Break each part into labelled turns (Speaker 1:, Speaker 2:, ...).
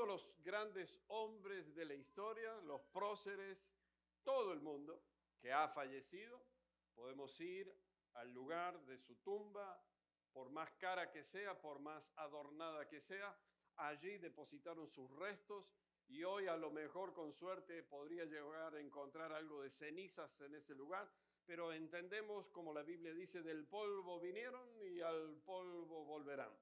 Speaker 1: todos los grandes hombres de la historia, los próceres, todo el mundo que ha fallecido, podemos ir al lugar de su tumba, por más cara que sea, por más adornada que sea, allí depositaron sus restos y hoy a lo mejor con suerte podría llegar a encontrar algo de cenizas en ese lugar, pero entendemos, como la Biblia dice, del polvo vinieron y al polvo volverán.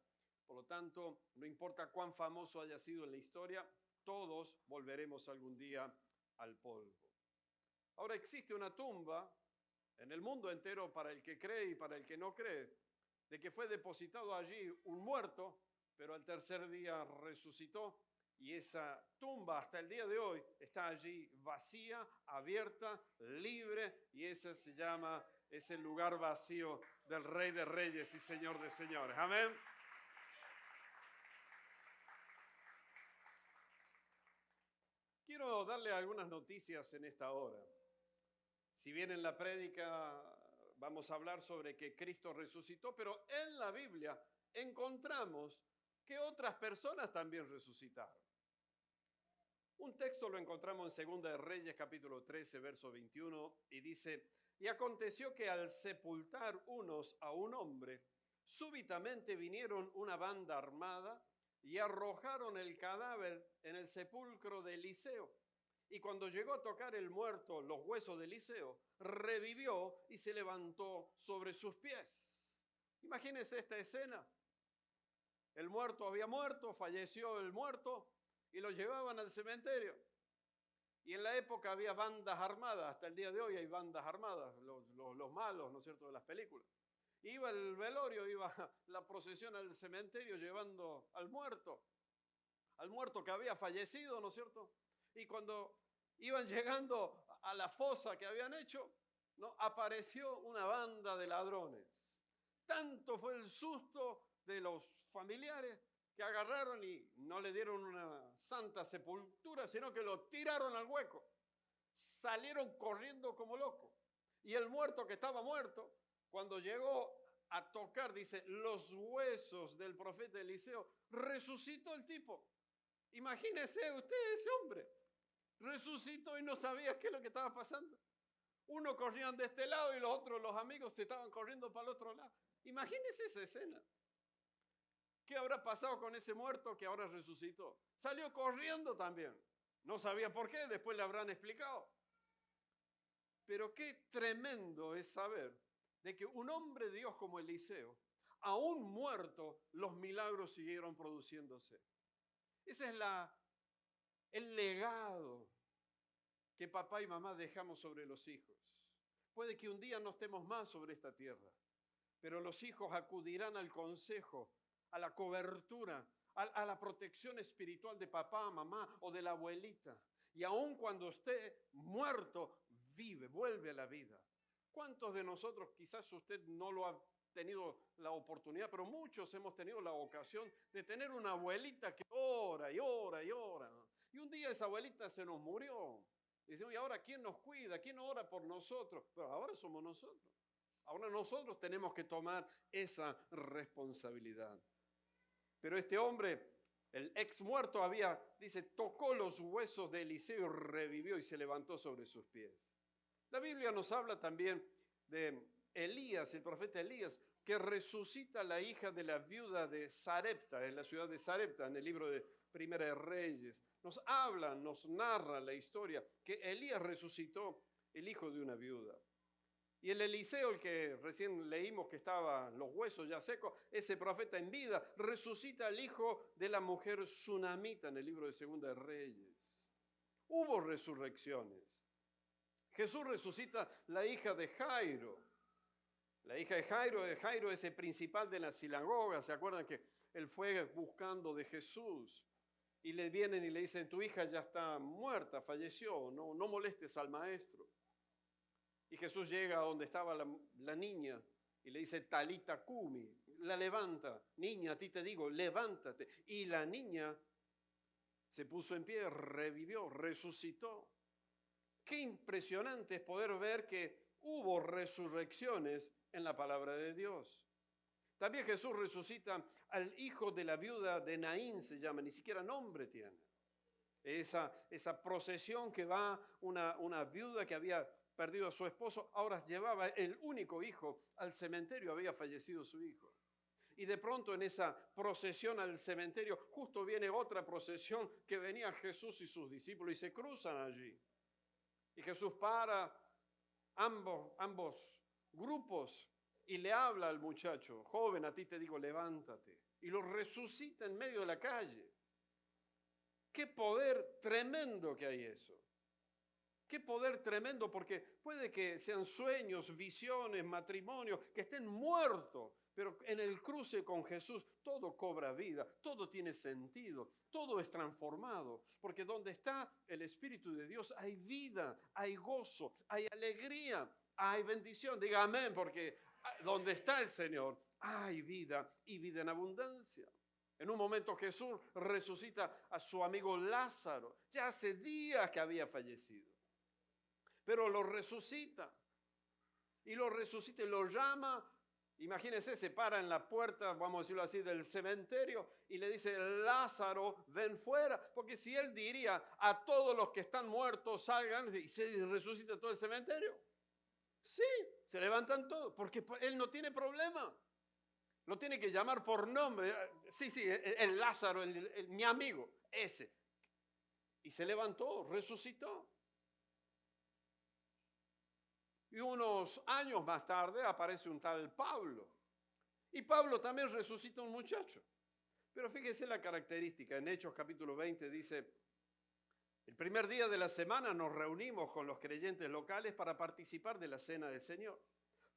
Speaker 1: Por lo tanto, no importa cuán famoso haya sido en la historia, todos volveremos algún día al polvo. Ahora existe una tumba en el mundo entero para el que cree y para el que no cree, de que fue depositado allí un muerto, pero al tercer día resucitó, y esa tumba hasta el día de hoy está allí vacía, abierta, libre, y ese se llama, es el lugar vacío del Rey de Reyes y Señor de Señores. Amén. Quiero darle algunas noticias en esta hora. Si bien en la prédica vamos a hablar sobre que Cristo resucitó, pero en la Biblia encontramos que otras personas también resucitaron. Un texto lo encontramos en 2 de Reyes, capítulo 13, verso 21, y dice: y aconteció que al sepultar unos a un hombre, súbitamente vinieron una banda armada y arrojaron el cadáver en el sepulcro de Eliseo. Y cuando llegó a tocar el muerto los huesos de Eliseo, revivió y se levantó sobre sus pies. Imagínense esta escena. El muerto había muerto, falleció el muerto y lo llevaban al cementerio. Y en la época había bandas armadas, hasta el día de hoy hay bandas armadas, los malos, ¿no es cierto?, de las películas. Iba el velorio, iba la procesión al cementerio llevando al muerto que había fallecido, ¿no es cierto? Y cuando iban llegando a la fosa que habían hecho, ¿no?, apareció una banda de ladrones. Tanto fue el susto de los familiares que agarraron y no le dieron una santa sepultura, sino que lo tiraron al hueco. Salieron corriendo como locos. Y el muerto que estaba muerto, cuando llegó a tocar, dice, los huesos del profeta Eliseo, resucitó el tipo. Imagínese usted ese hombre. Resucitó y no sabía qué es lo que estaba pasando. Uno corrían de este lado y los otros, los amigos, se estaban corriendo para el otro lado. Imagínese esa escena. ¿Qué habrá pasado con ese muerto que ahora resucitó? Salió corriendo también. No sabía por qué, después le habrán explicado. Pero qué tremendo es saber de que un hombre de Dios como Eliseo, aún muerto, los milagros siguieron produciéndose. Ese es el legado que papá y mamá dejamos sobre los hijos. Puede que un día no estemos más sobre esta tierra, pero los hijos acudirán al consejo, a la cobertura, a la protección espiritual de papá, mamá o de la abuelita. Y aun cuando esté muerto, vive, vuelve a la vida. ¿Cuántos de nosotros, quizás usted no lo ha tenido la oportunidad, pero muchos hemos tenido la ocasión de tener una abuelita que ora y ora y ora? Y un día esa abuelita se nos murió. Y decimos, ¿y ahora quién nos cuida? ¿Quién ora por nosotros? Pero ahora somos nosotros. Ahora nosotros tenemos que tomar esa responsabilidad. Pero este hombre, el ex muerto, dice, tocó los huesos de Eliseo y revivió y se levantó sobre sus pies. La Biblia nos habla también de Elías, el profeta Elías, que resucita a la hija de la viuda de Sarepta, en la ciudad de Sarepta, en el libro de Primera de Reyes. Nos habla, nos narra la historia que Elías resucitó el hijo de una viuda. Y el Eliseo, el que recién leímos que estaban los huesos ya secos, ese profeta en vida, resucita al hijo de la mujer sunamita en el libro de Segunda de Reyes. Hubo resurrecciones. Jesús resucita la hija de Jairo. La hija de Jairo es el principal de la sinagoga. ¿Se acuerdan que él fue buscando de Jesús? Y le vienen y le dicen, tu hija ya está muerta, falleció, no molestes al maestro. Y Jesús llega a donde estaba la niña y le dice, talita cumi, la levanta. Niña, a ti te digo, levántate. Y la niña se puso en pie, revivió, resucitó. Qué impresionante es poder ver que hubo resurrecciones en la palabra de Dios. También Jesús resucita al hijo de la viuda de Naín, se llama, ni siquiera nombre tiene. esa procesión que va una viuda que había perdido a su esposo, ahora llevaba el único hijo al cementerio, había fallecido su hijo. Y de pronto en esa procesión al cementerio, justo viene otra procesión que venía Jesús y sus discípulos y se cruzan allí. Y Jesús para ambos grupos y le habla al muchacho: joven, a ti te digo, levántate. Y lo resucita en medio de la calle. Qué poder tremendo que hay eso. Qué poder tremendo, porque puede que sean sueños, visiones, matrimonios, que estén muertos, pero en el cruce con Jesús todo cobra vida, todo tiene sentido, todo es transformado, porque donde está el Espíritu de Dios hay vida, hay gozo, hay alegría, hay bendición. Diga amén, porque donde está el Señor hay vida y vida en abundancia. En un momento Jesús resucita a su amigo Lázaro, ya hace días que había fallecido. Pero lo resucita y lo llama. Imagínense, se para en la puerta, vamos a decirlo así, del cementerio y le dice: Lázaro, ven fuera. Porque si él diría a todos los que están muertos salgan, y se resucita todo el cementerio. Sí, se levantan todos, porque él no tiene problema. Lo tiene que llamar por nombre. Sí, el Lázaro, mi amigo, ese. Y se levantó, resucitó. Y unos años más tarde aparece un tal Pablo. Y Pablo también resucita a un muchacho. Pero fíjese la característica. En Hechos capítulo 20 dice: el primer día de la semana nos reunimos con los creyentes locales para participar de la cena del Señor.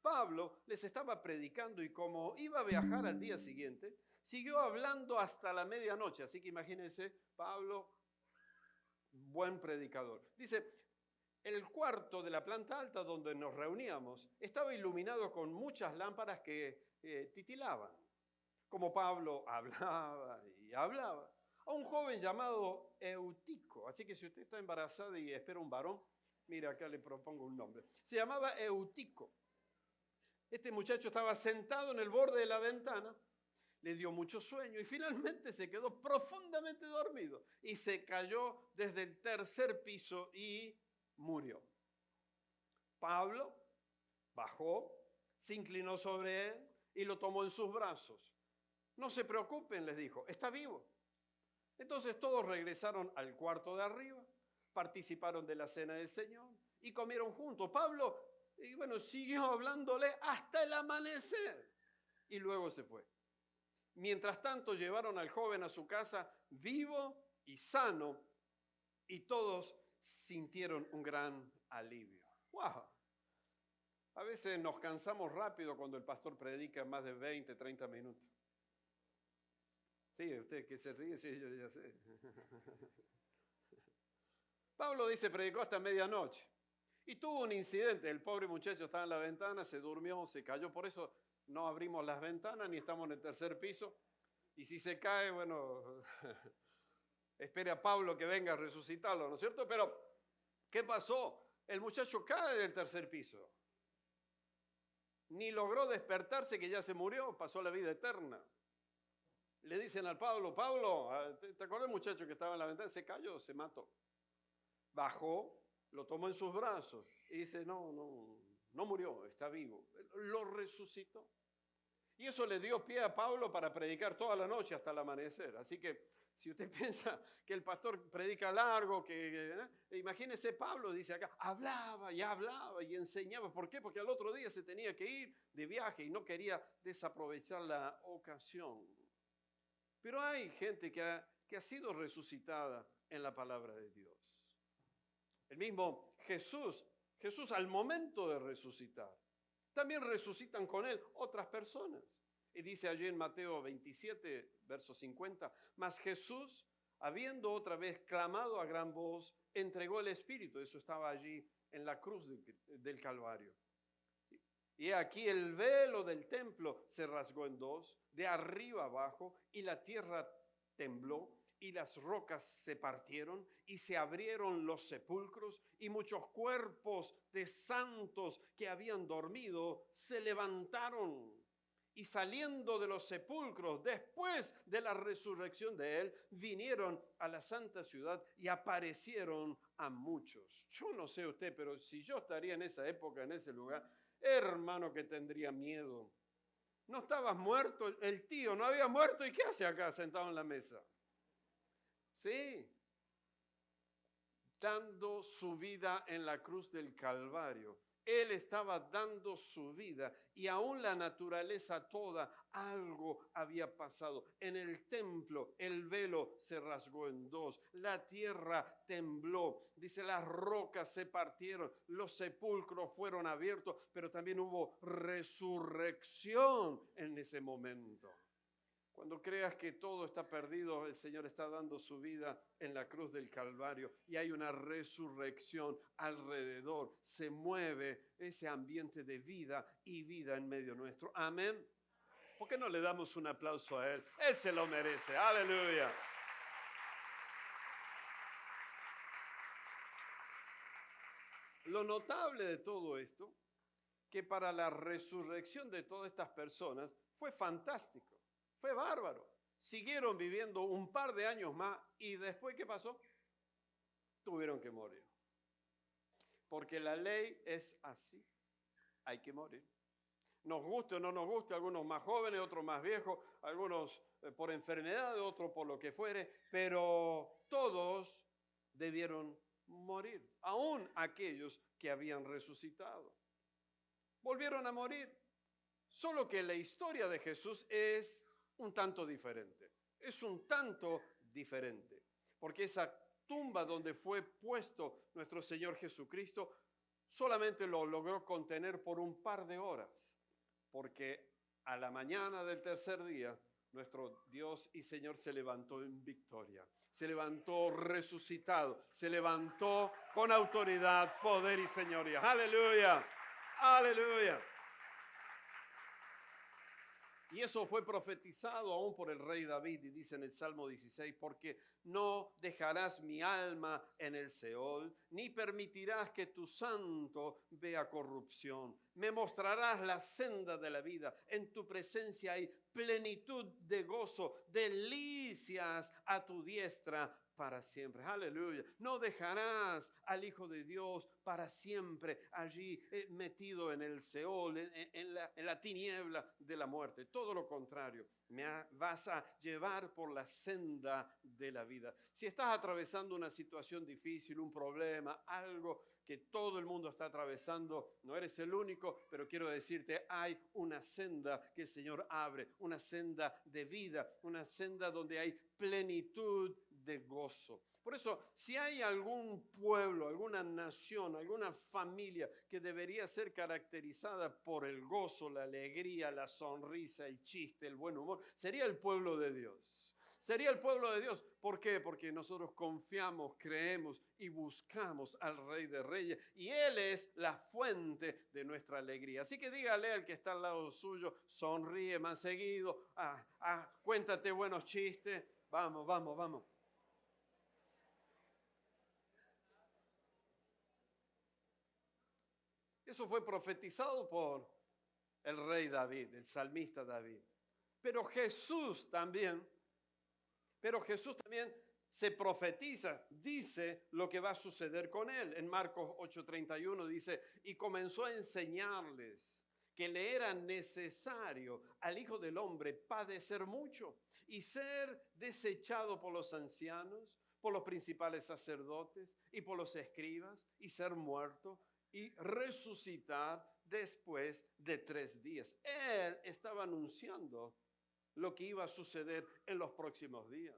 Speaker 1: Pablo les estaba predicando y como iba a viajar al día siguiente, siguió hablando hasta la medianoche. Así que imagínense, Pablo, buen predicador. Dice: el cuarto de la planta alta donde nos reuníamos estaba iluminado con muchas lámparas que titilaban. Como Pablo hablaba y hablaba, a un joven llamado Eutico. Así que si usted está embarazada y espera un varón, mira, acá le propongo un nombre. Se llamaba Eutico. Este muchacho estaba sentado en el borde de la ventana, le dio mucho sueño y finalmente se quedó profundamente dormido y se cayó desde el tercer piso y murió. Pablo bajó, se inclinó sobre él y lo tomó en sus brazos. No se preocupen, les dijo, está vivo. Entonces todos regresaron al cuarto de arriba, participaron de la cena del Señor y comieron juntos. Pablo, siguió hablándole hasta el amanecer y luego se fue. Mientras tanto llevaron al joven a su casa vivo y sano y todos sintieron un gran alivio. ¡Wow! A veces nos cansamos rápido cuando el pastor predica más de 20, 30 minutos. Sí, usted que se ríe, sí, yo ya sé. Pablo dice, predicó hasta medianoche. Y tuvo un incidente, el pobre muchacho estaba en la ventana, se durmió, se cayó, por eso no abrimos las ventanas ni estamos en el tercer piso. Y si se cae, espere a Pablo que venga a resucitarlo, ¿no es cierto? Pero, ¿qué pasó? El muchacho cae del tercer piso. Ni logró despertarse, que ya se murió, pasó la vida eterna. Le dicen al Pablo, ¿te acuerdas del muchacho que estaba en la ventana? Se cayó, se mató. Bajó, lo tomó en sus brazos y dice, no murió, está vivo. Lo resucitó. Y eso le dio pie a Pablo para predicar toda la noche hasta el amanecer. Así que si usted piensa que el pastor predica largo, imagínese Pablo, dice acá, hablaba y enseñaba. ¿Por qué? Porque al otro día se tenía que ir de viaje y no quería desaprovechar la ocasión. Pero hay gente que ha sido resucitada en la palabra de Dios. El mismo Jesús al momento de resucitar, también resucitan con él otras personas. Y dice allí en Mateo 27, verso 50, mas Jesús, habiendo otra vez clamado a gran voz, entregó el Espíritu. Eso estaba allí en la cruz del Calvario. Y aquí el velo del templo se rasgó en dos, de arriba abajo, y la tierra tembló, y las rocas se partieron, y se abrieron los sepulcros, y muchos cuerpos de santos que habían dormido se levantaron. y saliendo de los sepulcros, después de la resurrección de él, vinieron a la santa ciudad y aparecieron a muchos. Yo no sé usted, pero si yo estaría en esa época, en ese lugar, hermano, que tendría miedo. ¿No estabas muerto? El tío no había muerto, ¿y qué hace acá sentado en la mesa? Sí, dando su vida en la cruz del Calvario. Él estaba dando su vida y aún la naturaleza toda, algo había pasado. En el templo el velo se rasgó en dos, la tierra tembló, dice, las rocas se partieron, los sepulcros fueron abiertos, pero también hubo resurrección en ese momento. Cuando creas que todo está perdido, el Señor está dando su vida en la cruz del Calvario y hay una resurrección alrededor. Se mueve ese ambiente de vida y vida en medio nuestro. Amén. ¿Por qué no le damos un aplauso a Él? Él se lo merece. Aleluya. Lo notable de todo esto, que para la resurrección de todas estas personas fue fantástico. Fue bárbaro. Siguieron viviendo un par de años más y después, ¿qué pasó? Tuvieron que morir. Porque la ley es así. Hay que morir. Nos guste o no nos guste, algunos más jóvenes, otros más viejos, algunos por enfermedad, otros por lo que fuere, pero todos debieron morir, aún aquellos que habían resucitado. Volvieron a morir. Solo que la historia de Jesús es un tanto diferente. Es un tanto diferente. Porque esa tumba donde fue puesto nuestro Señor Jesucristo solamente lo logró contener por un par de horas. Porque a la mañana del tercer día, nuestro Dios y Señor se levantó en victoria. Se levantó resucitado. Se levantó con autoridad, poder y señoría. ¡Aleluya! ¡Aleluya! Y eso fue profetizado aún por el rey David, y dice en el Salmo 16, porque no dejarás mi alma en el Seol, ni permitirás que tu santo vea corrupción. Me mostrarás la senda de la vida. En tu presencia hay plenitud de gozo, delicias a tu diestra para siempre. Aleluya. No dejarás al Hijo de Dios para siempre allí metido en el Seol, en la tiniebla de la muerte. Todo lo contrario, vas a llevar por la senda de la vida. Si estás atravesando una situación difícil, un problema, algo que todo el mundo está atravesando, no eres el único, pero quiero decirte, hay una senda que el Señor abre, una senda de vida, una senda donde hay plenitud de gozo. Por eso, si hay algún pueblo, alguna nación, alguna familia que debería ser caracterizada por el gozo, la alegría, la sonrisa, el chiste, el buen humor, sería el pueblo de Dios. Sería el pueblo de Dios. ¿Por qué? Porque nosotros confiamos, creemos y buscamos al Rey de Reyes. Y Él es la fuente de nuestra alegría. Así que dígale al que está al lado suyo, sonríe más seguido, cuéntate buenos chistes. Vamos, vamos, vamos. Eso fue profetizado por el rey David, el salmista David. Pero Jesús también se profetiza, dice lo que va a suceder con él. En Marcos 8:31 dice, y comenzó a enseñarles que le era necesario al Hijo del Hombre padecer mucho y ser desechado por los ancianos, por los principales sacerdotes y por los escribas, y ser muerto y resucitar después de 3 días. Él estaba anunciando lo que iba a suceder en los próximos días.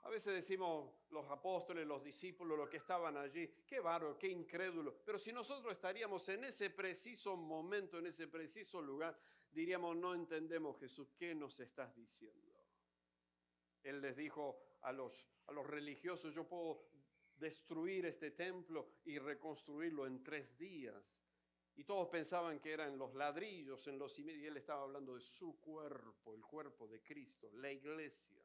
Speaker 1: A veces decimos los apóstoles, los discípulos, los que estaban allí, qué bárbaro, qué incrédulo. Pero si nosotros estaríamos en ese preciso momento, en ese preciso lugar, diríamos, no entendemos, Jesús, ¿qué nos estás diciendo? Él les dijo a los religiosos, yo puedo destruir este templo y reconstruirlo en 3 días. Y todos pensaban que eran los ladrillos, en los cimientos, y él estaba hablando de su cuerpo, el cuerpo de Cristo, la iglesia.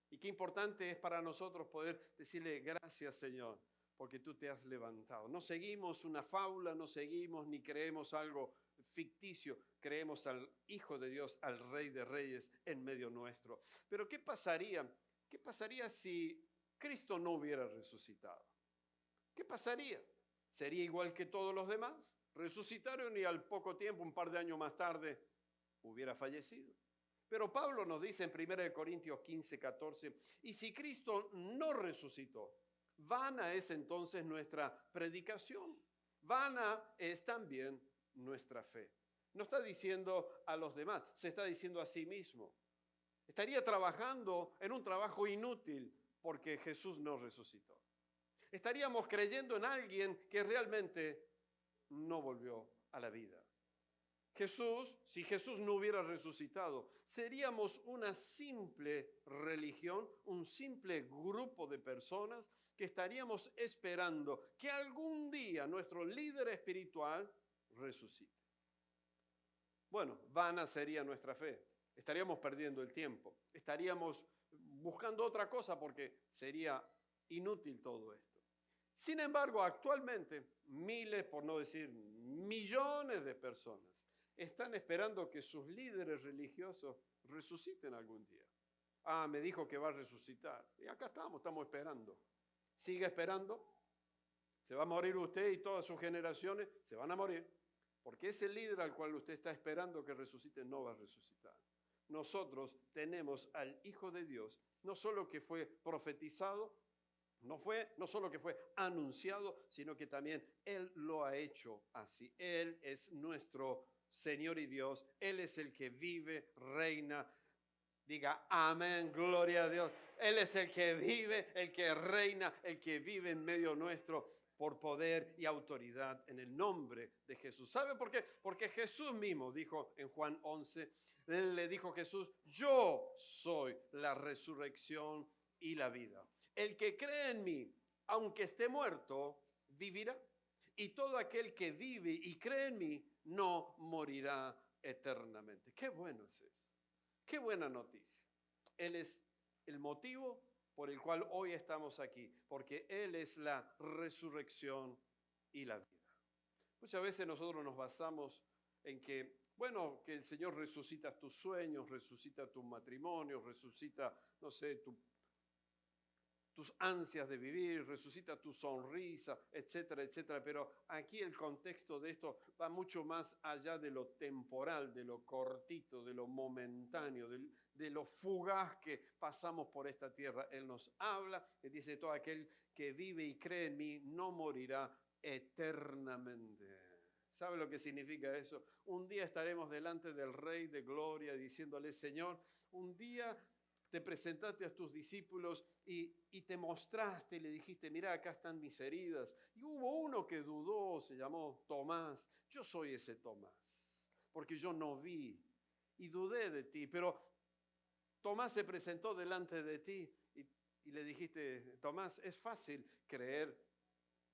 Speaker 1: Y qué importante es para nosotros poder decirle gracias, Señor, porque tú te has levantado. No seguimos una fábula, no seguimos ni creemos algo ficticio, creemos al Hijo de Dios, al Rey de Reyes en medio nuestro. Pero ¿qué pasaría? ¿Qué pasaría si Cristo no hubiera resucitado? ¿Qué pasaría? ¿Sería igual que todos los demás? Resucitaron y al poco tiempo, un par de años más tarde, hubiera fallecido. Pero Pablo nos dice en 1 Corintios 15, 14, y si Cristo no resucitó, vana es entonces nuestra predicación, vana es también nuestra fe. No está diciendo a los demás, se está diciendo a sí mismo. Estaría trabajando en un trabajo inútil porque Jesús no resucitó. Estaríamos creyendo en alguien que realmente no volvió a la vida. Si Jesús no hubiera resucitado, seríamos una simple religión, un simple grupo de personas que estaríamos esperando que algún día nuestro líder espiritual resucite. Bueno, vana sería nuestra fe. Estaríamos perdiendo el tiempo. Estaríamos buscando otra cosa porque sería inútil todo esto. Sin embargo, actualmente, miles, por no decir millones de personas están esperando que sus líderes religiosos resuciten algún día. Ah, me dijo que va a resucitar. Y acá estamos esperando. Sigue esperando. Se va a morir usted y todas sus generaciones se van a morir. Porque ese líder al cual usted está esperando que resucite no va a resucitar. Nosotros tenemos al Hijo de Dios, no solo que fue profetizado, no solo que fue anunciado, sino que también Él lo ha hecho así. Él es nuestro Señor y Dios. Él es el que vive, reina. Diga amén, gloria a Dios. Él es el que vive, el que reina, el que vive en medio nuestro por poder y autoridad en el nombre de Jesús. ¿Sabe por qué? Porque Jesús mismo dijo en Juan 11, le dijo Jesús, yo soy la resurrección y la vida. El que cree en mí, aunque esté muerto, vivirá. Y todo aquel que vive y cree en mí, no morirá eternamente. Qué bueno es eso. Qué buena noticia. Él es el motivo por el cual hoy estamos aquí, porque Él es la resurrección y la vida. Muchas veces nosotros nos basamos en que, bueno, que el Señor resucita tus sueños, resucita tu matrimonio, resucita, no sé, tus ansias de vivir, resucita tu sonrisa, etcétera, etcétera. Pero aquí el contexto de esto va mucho más allá de lo temporal, de lo cortito, de lo momentáneo, de lo fugaz que pasamos por esta tierra. Él nos habla y dice, todo aquel que vive y cree en mí no morirá eternamente. ¿Sabe lo que significa eso? Un día estaremos delante del Rey de Gloria diciéndole, Señor, un día te presentaste a tus discípulos y te mostraste y le dijiste, mira, acá están mis heridas. Y hubo uno que dudó, se llamó Tomás. Yo soy ese Tomás, porque yo no vi y dudé de ti. Pero Tomás se presentó delante de ti y le dijiste, Tomás, es fácil creer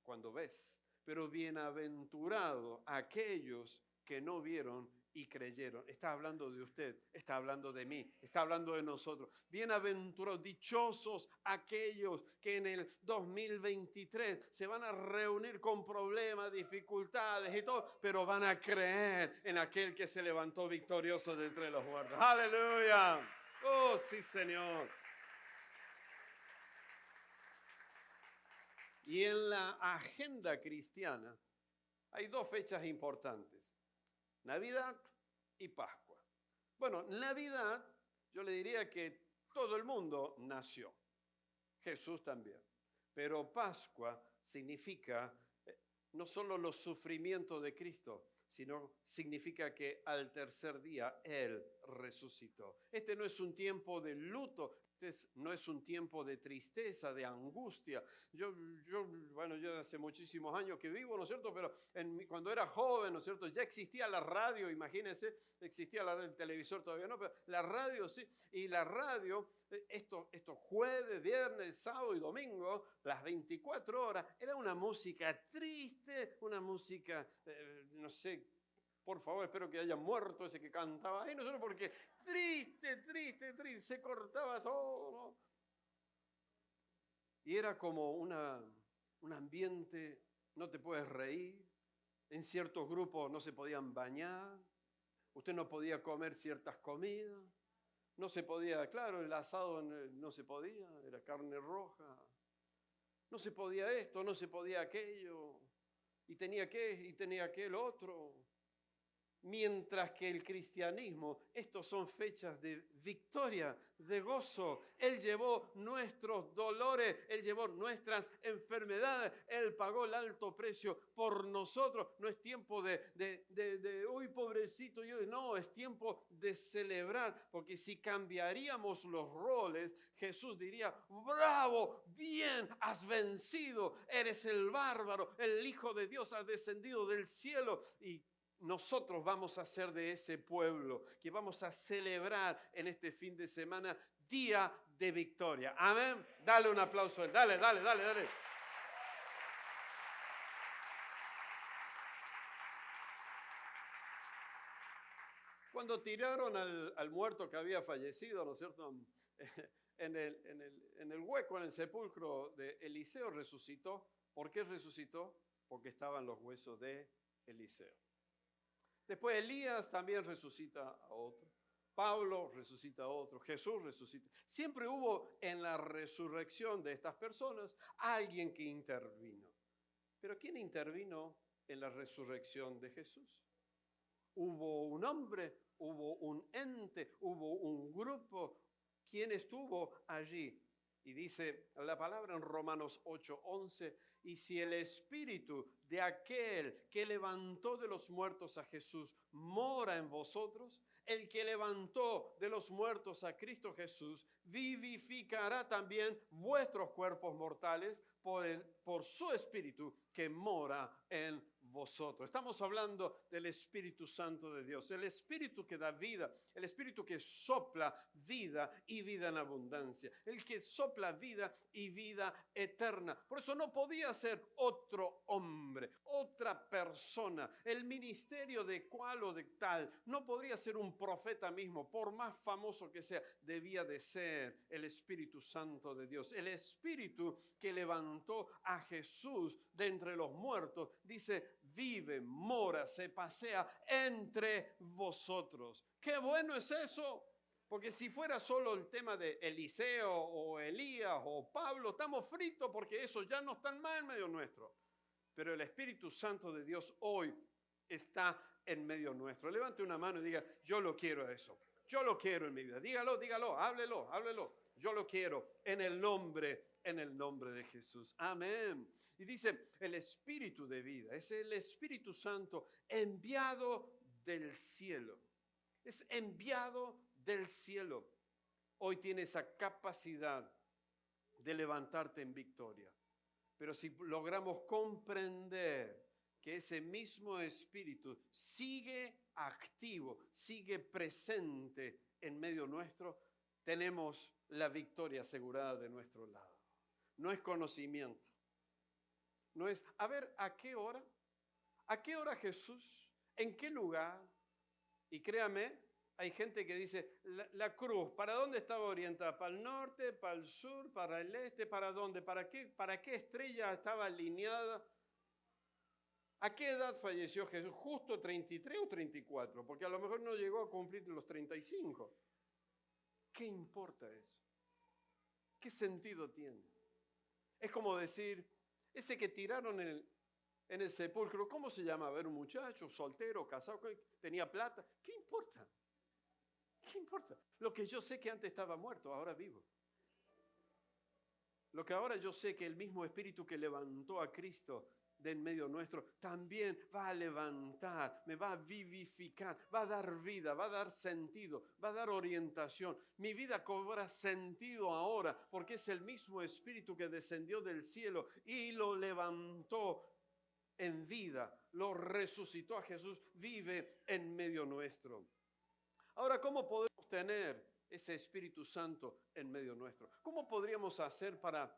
Speaker 1: cuando ves, pero bienaventurado aquellos que no vieron y creyeron. Está hablando de usted, está hablando de mí, está hablando de nosotros. Bienaventurados, dichosos aquellos que en el 2023 se van a reunir con problemas, dificultades y todo, pero van a creer en aquel que se levantó victorioso de entre los muertos. ¡Aleluya! ¡Oh, sí, Señor! Y en la agenda cristiana hay dos fechas importantes. Navidad y Pascua. Bueno, Navidad, yo le diría que todo el mundo nació. Jesús también. Pero Pascua significa no solo los sufrimientos de Cristo, sino significa que al tercer día Él resucitó. Este no es un tiempo de luto, no es un tiempo de tristeza, de angustia. Yo hace muchísimos años que vivo, ¿no es cierto? Pero cuando era joven, ¿no es cierto? Ya existía la radio, imagínense, existía el televisor todavía no, pero la radio sí. Y la radio, estos jueves, viernes, sábado y domingo, las 24 horas, era una música triste, una música, no sé, por favor, espero que haya muerto ese que cantaba ahí, no solo porque triste, triste, triste, se cortaba todo, ¿no? Y era como un ambiente, no te puedes reír, En ciertos grupos no se podían bañar, usted no podía comer ciertas comidas, no se podía, claro, el asado no se podía, era carne roja, no se podía esto, no se podía aquello, y tenía aquel otro. Mientras que el cristianismo, estos son fechas de victoria, de gozo. Él llevó nuestros dolores, Él llevó nuestras enfermedades, Él pagó el alto precio por nosotros. No es tiempo uy, pobrecito, no, es tiempo de celebrar, porque si cambiaríamos los roles, Jesús diría, bravo, bien, has vencido, eres el bárbaro, el Hijo de Dios ha descendido del cielo y nosotros vamos a ser de ese pueblo que vamos a celebrar en este fin de semana, día de victoria. Amén. Dale un aplauso a él. Dale. Cuando tiraron al muerto que había fallecido, ¿no es cierto? En el hueco, en el sepulcro de Eliseo resucitó. ¿Por qué resucitó? Porque estaban los huesos de Eliseo. Después Elías también resucita a otro. Pablo resucita a otro. Jesús resucita. Siempre hubo en la resurrección de estas personas alguien que intervino. Pero ¿quién intervino en la resurrección de Jesús? Hubo un hombre, hubo un ente, hubo un grupo. ¿Quién estuvo allí? Y dice la palabra en Romanos 8:11, y si el espíritu de aquel que levantó de los muertos a Jesús mora en vosotros, el que levantó de los muertos a Cristo Jesús vivificará también vuestros cuerpos mortales por su espíritu que mora en vosotros. Estamos hablando del Espíritu Santo de Dios, el Espíritu que da vida, el Espíritu que sopla vida y vida en abundancia, el que sopla vida y vida eterna. Por eso no podía ser otro hombre, otra persona, el ministerio de cual o de tal, no podría ser un profeta mismo, por más famoso que sea, debía de ser el Espíritu Santo de Dios, el Espíritu que levantó a Jesús de entre los muertos, dice, vive, mora, se pasea entre vosotros. ¡Qué bueno es eso! Porque si fuera solo el tema de Eliseo o Elías o Pablo, estamos fritos porque esos ya no están más en medio nuestro. Pero el Espíritu Santo de Dios hoy está en medio nuestro. Levante una mano y diga, yo lo quiero eso. Yo lo quiero en mi vida. Dígalo, háblelo. Yo lo quiero en el nombre de Jesús. Amén. Y dice, el Espíritu de vida es el Espíritu Santo enviado del cielo. Es enviado del cielo. Hoy tiene esa capacidad de levantarte en victoria. Pero si logramos comprender que ese mismo Espíritu sigue activo, sigue presente en medio nuestro, tenemos la victoria asegurada de nuestro lado. No es conocimiento. No es, a ver, ¿a qué hora? ¿A qué hora Jesús? ¿En qué lugar? Y créame, hay gente que dice, la cruz, ¿para dónde estaba orientada? ¿Para el norte, para el sur, para el este? ¿Para dónde? ¿Para qué estrella estaba alineada? ¿A qué edad falleció Jesús? ¿Justo 33 o 34? Porque a lo mejor no llegó a cumplir los 35. ¿Qué importa eso? ¿Qué sentido tiene? Es como decir, ese que tiraron en el sepulcro, ¿cómo se llamaba? ¿Era un muchacho, soltero, casado, tenía plata? ¿Qué importa? ¿Qué importa? Lo que yo sé que antes estaba muerto, ahora vivo. Lo que ahora yo sé que el mismo Espíritu que levantó a Cristo de en medio nuestro, también va a levantar, me va a vivificar, va a dar vida, va a dar sentido, va a dar orientación. Mi vida cobra sentido ahora porque es el mismo Espíritu que descendió del cielo y lo levantó en vida, lo resucitó a Jesús, vive en medio nuestro. Ahora, ¿cómo podemos tener ese Espíritu Santo en medio nuestro? ¿Cómo podríamos hacer para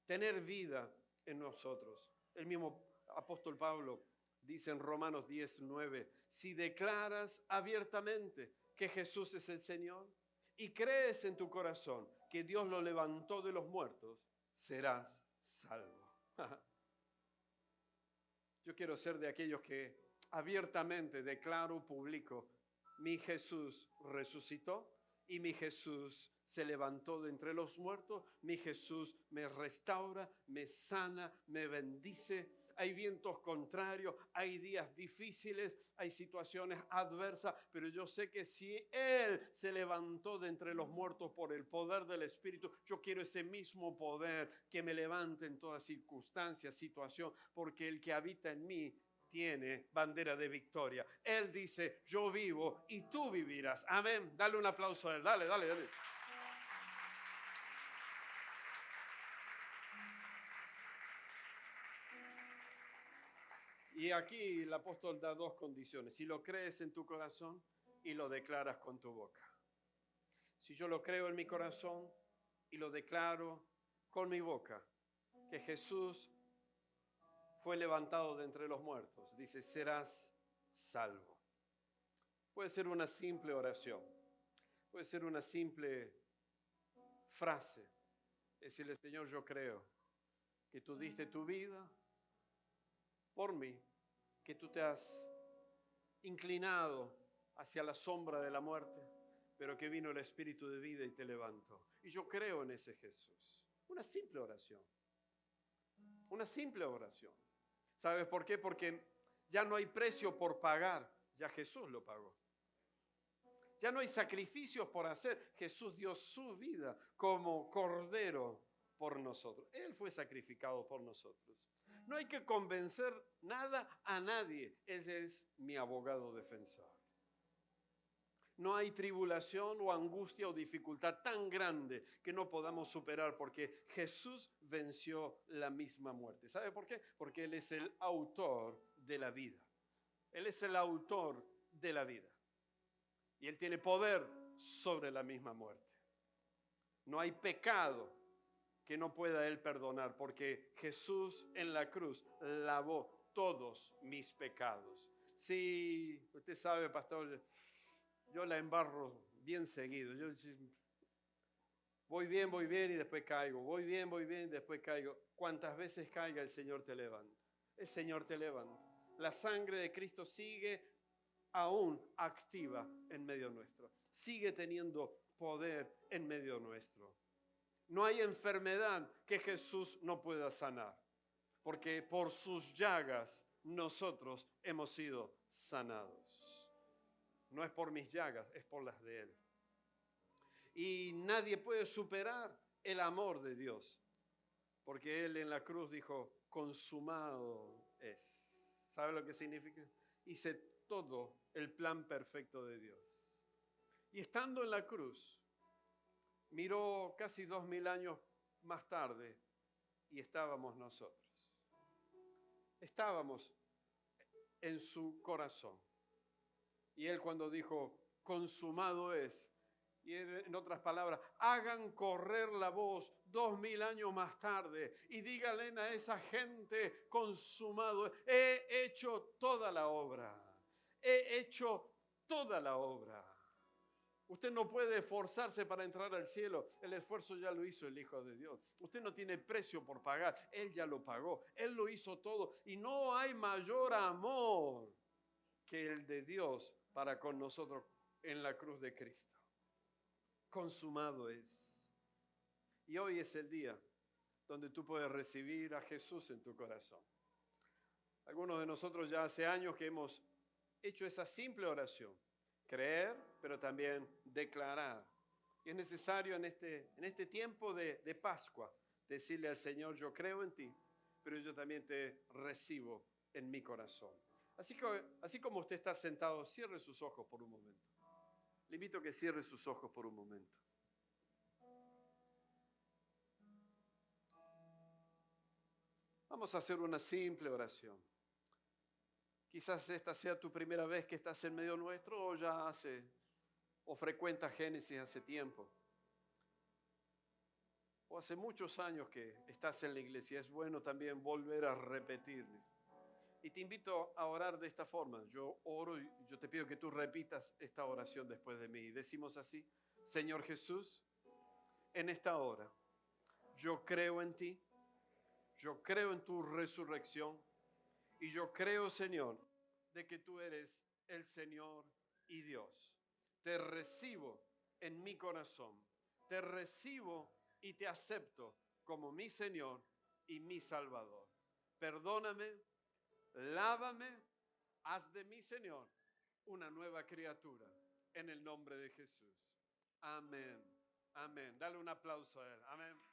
Speaker 1: tener vida en nosotros? El mismo apóstol Pablo dice en Romanos 10:9, si declaras abiertamente que Jesús es el Señor y crees en tu corazón que Dios lo levantó de los muertos, serás salvo. Yo quiero ser de aquellos que abiertamente declaro, publico, mi Jesús resucitó y mi Jesús se levantó de entre los muertos, mi Jesús me restaura, me sana, me bendice. Hay vientos contrarios, hay días difíciles, hay situaciones adversas, pero yo sé que si Él se levantó de entre los muertos por el poder del Espíritu, yo quiero ese mismo poder que me levante en toda circunstancia, situación, porque el que habita en mí tiene bandera de victoria. Él dice, yo vivo y tú vivirás. Amén. Dale un aplauso a Él. Dale, dale, dale. Y aquí el apóstol da dos condiciones. Si lo crees en tu corazón y lo declaras con tu boca. Si yo lo creo en mi corazón y lo declaro con mi boca, que Jesús fue levantado de entre los muertos, dice, serás salvo. Puede ser una simple oración, puede ser una simple frase. Decirle, Señor, yo creo que tú diste tu vida por mí, que tú te has inclinado hacia la sombra de la muerte, pero que vino el Espíritu de vida y te levantó. Y yo creo en ese Jesús. Una simple oración. Una simple oración. ¿Sabes por qué? Porque ya no hay precio por pagar, ya Jesús lo pagó. Ya no hay sacrificios por hacer. Jesús dio su vida como cordero por nosotros. Él fue sacrificado por nosotros. No hay que convencer nada a nadie. Ese es mi abogado defensor. No hay tribulación o angustia o dificultad tan grande que no podamos superar porque Jesús venció la misma muerte. ¿Sabe por qué? Porque Él es el autor de la vida. Él es el autor de la vida. Y Él tiene poder sobre la misma muerte. No hay pecado que no pueda Él perdonar, porque Jesús en la cruz lavó todos mis pecados. Sí, usted sabe, pastor, yo la embarro bien seguido. Yo voy bien y después caigo. Voy bien y después caigo. Cuantas veces caiga, el Señor te levanta. El Señor te levanta. La sangre de Cristo sigue aún activa en medio nuestro. Sigue teniendo poder en medio nuestro. No hay enfermedad que Jesús no pueda sanar, porque por sus llagas nosotros hemos sido sanados. No es por mis llagas, es por las de Él. Y nadie puede superar el amor de Dios, porque Él en la cruz dijo, consumado es. ¿Sabe lo que significa? Hice todo el plan perfecto de Dios. Y estando en la cruz, miró casi 2000 años más tarde y estábamos nosotros. Estábamos en su corazón. Y Él cuando dijo, consumado es, y en otras palabras, hagan correr la voz 2000 años más tarde y díganle a esa gente, consumado es, he hecho toda la obra. He hecho toda la obra. Usted no puede esforzarse para entrar al cielo. El esfuerzo ya lo hizo el Hijo de Dios. Usted no tiene precio por pagar. Él ya lo pagó. Él lo hizo todo. Y no hay mayor amor que el de Dios para con nosotros en la cruz de Cristo. Consumado es. Y hoy es el día donde tú puedes recibir a Jesús en tu corazón. Algunos de nosotros ya hace años que hemos hecho esa simple oración. Creer, pero también declarar. Y es necesario en este tiempo de Pascua decirle al Señor, yo creo en ti, pero yo también te recibo en mi corazón. Así como usted está sentado, cierre sus ojos por un momento. Le invito a que cierre sus ojos por un momento. Vamos a hacer una simple oración. Quizás esta sea tu primera vez que estás en medio nuestro o frecuentas Génesis hace tiempo. O hace muchos años que estás en la iglesia. Es bueno también volver a repetirles. Y te invito a orar de esta forma. Yo oro y yo te pido que tú repitas esta oración después de mí. Decimos así, Señor Jesús, en esta hora, yo creo en ti, yo creo en tu resurrección Y yo creo, Señor, de que tú eres el Señor y Dios. Te recibo en mi corazón. Te recibo y te acepto como mi Señor y mi Salvador. Perdóname, lávame, haz de mí, Señor, una nueva criatura. En el nombre de Jesús. Amén. Amén. Dale un aplauso a Él. Amén.